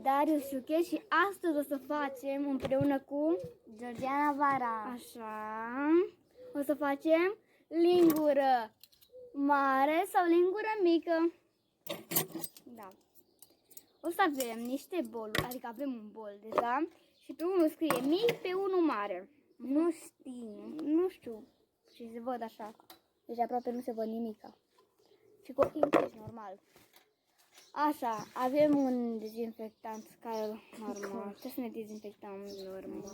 Darius Șuchet și astăzi o să facem împreună cu Georgiana Vara. Așa. O să facem lingură mare sau lingură mică. Da. O să avem niște boluri, adică avem un bol deja și pe unul scrie mic, pe unul mare. Nu știu. Și se văd așa. Deci aproape nu se văd nimica. Și cu ochii închiși, normal. Așa, avem un dezinfectant care normal. Trebuie să ne dezinfectăm normal.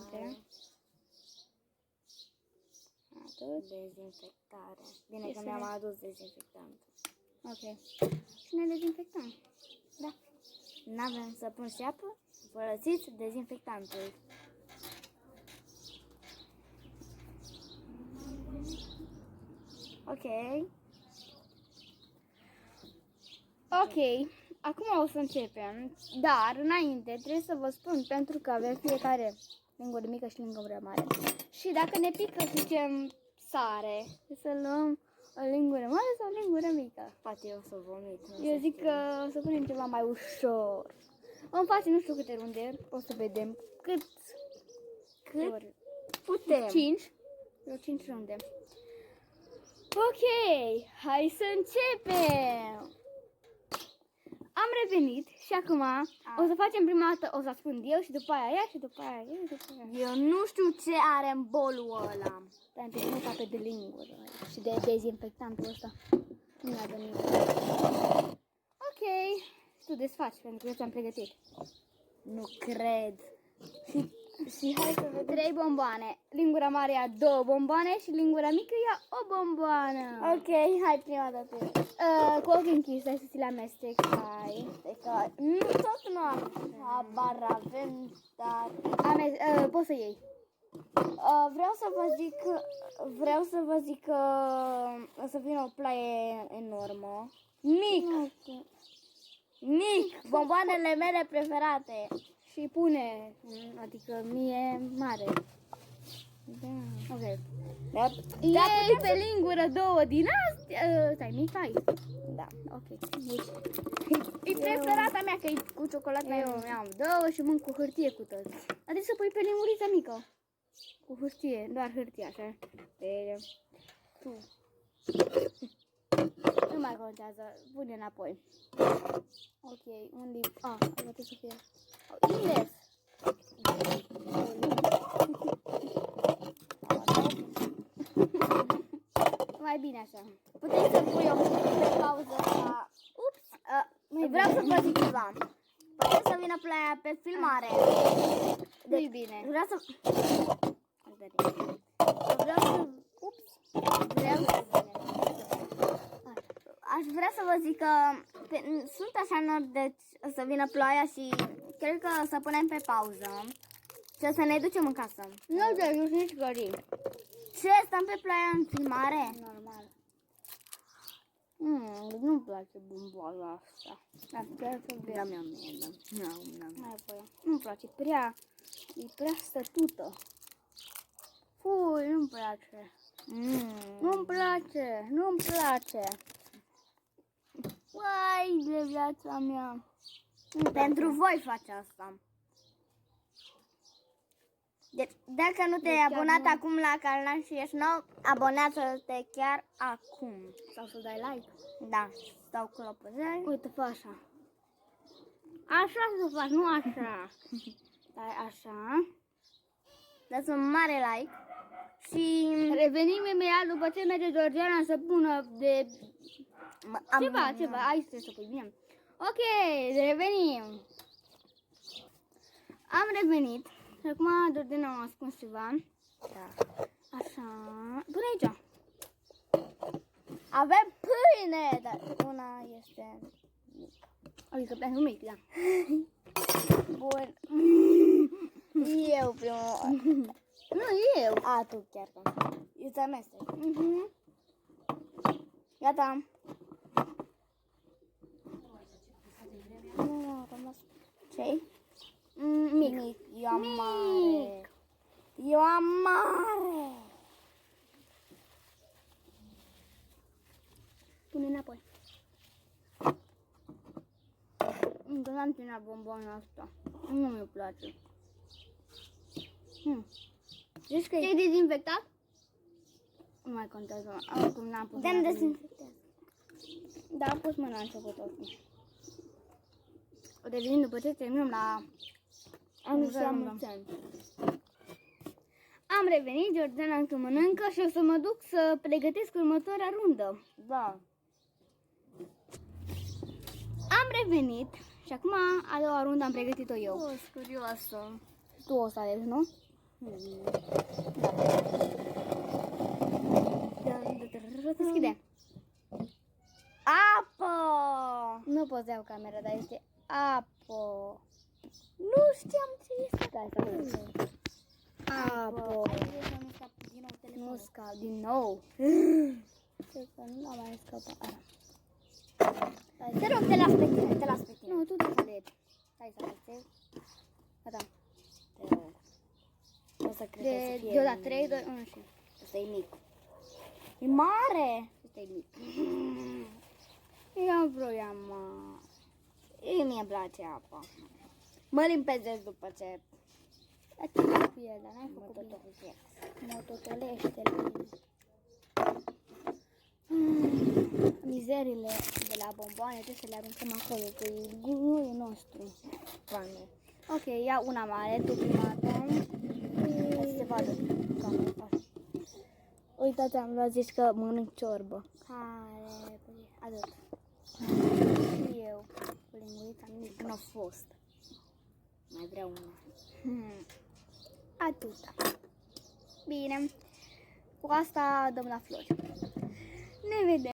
Atât. Dezinfectare. Bine că mi-am adus dezinfectantul. Ok. Și ne dezinfectăm. Da. N-avem să pun și apă? Folosiți dezinfectantul. Ok. Ok. Acum o să începem. Dar înainte trebuie să vă spun pentru că avem fiecare lingură mică și lingură mare. Și dacă ne pică, să zicem, sare, să luăm o lingură mare sau o lingură mică. Poate eu să vomit. Eu zic că o să punem ceva mai ușor. În față nu știu câte runde, o să vedem cât putem. 5. Eu 5 runde. Ok, hai să începem! Am revenit și acum o să facem prima dată, o să spun eu și după aia ea și după aia eu și după aia. Eu nu știu ce are în bolul ăla. Pentru că nu cape de lingură și de dezinfectantul ăsta. Nu avem nimic. Ok, tu desfaci pentru că eu ți-am pregătit. Nu cred. Și hai să vedem. 3 bomboane. Lingura mare ia 2 bomboane și lingura mică ia o bomboană. Ok, hai prima dată. Cu ochii închiși, hai să ți le amestec. Hai. Nu, tot nu am habar avem, dar... Poți să iei. Vreau să vă zic că o să vină o ploaie enormă. Mic! Bomboanele mele preferate. Și pune, adică mie mare. Da. Ok. Iei pe lingură 2 din astea. Stai, mic ai. Da. Ok. E preferata mea, că e cu ciocolată. Eu am 2 și mânc cu hârtie cu toți. Dar trebuie să pui pe lingurița mică. Cu hârtie, doar hârtie, așa. Pe tu. Nu mai contează, pune înapoi. Ok, un lip. Trebuie să fie. Invers. Mai bine așa. Puteți să pui o pe pauză ca... Ups! Vreau să vă zic ceva. Poate să vină ploaia pe filmare. Nu-i bine. Vreau să... Aș vrea să vă zic că sunt așa nori, deci o să vină ploaia și cred că o să punem pe pauză și o să ne ducem în casă. Nu te duci nici gări. Ce? Stăm pe ploaia în filmare? Normal. Nu-mi place bomboala asta. Da, mi-am mie, da. Mai apoi. Nu-mi place, e prea stătută. Fui, nu-mi place. Nu-mi place. Uai, de viața mea. Pentru voi face asta. Deci, dacă nu te-ai abonat acum la canal și ești nou, abonează-te chiar acum. Sau să dai like. Da, stau clopoțel. Uite, fă așa. Așa să faci, nu așa. Dai așa. Dați un mare like. Și revenim imediat după ce merge Georgiana să pună de... Ceva, aici trebuie să pui, bine. Ok, revenim. Am revenit. Și acum Georgiana m-a ascuns ceva. Da. Așa. Pune aici. Avem pâine, dar una este mică. Adică pentru mic, da. Bun. Eu prima. Nu, eu. Tu chiar că. Îți amestec. Gata. Nu, rămas. Ce-i? Mic. Eu am mare. Eu am mare. Pune înapoi. Încă n-am terminat bomboana asta. Nu mi-e place. Zici că E dezinfectat? Nu mai contează. Acum n-am pus Dăm mâna. dezinfectează. Da, am pus mâna la început oricum. Revenim după ce terminăm la... Am la mulți ani. Am revenit, Georgiana încă mănâncă și o să mă duc să pregătesc următoarea rundă. Da. Am revenit și acum a doua rundă am pregătit-o eu. Sunt curioasă. Tu o să alegi, nu? Deschide. Apă! Nu pot să iau camera, dar este apă. Nu știam ce este. Stai să văd. Apă. Nu scap din nou. Cred că nu am mai scăpat. Te rog, te las pe tine, te las pe tine. Nu, tu te alegi. Hai să alegi. Gata. Te rog. O să cred că să fie... Deodată 3, 2, 1 și... Ăsta e mic. E mare. Ăsta e mic. Eu vroiam... Mie îmi place apa. Mă limpezesc după ce Atât cu el, dar n-ai mă făcut bine. totolește. Mă totolește-l. Mizerile de la bomboane trebuie să le aruncăm acolo, că e gunoiul nostru. Doamne. Ok, ia una mare, tu prima dată. Hai să se vadă camera. Uitați, am luat zis că mănânc ciorbă. Care, atât. Și eu, cu lingurița mică. Nu a fost. Mai vreau una. Atâta. Bine. Cu asta dăm la flori. Ne vedem.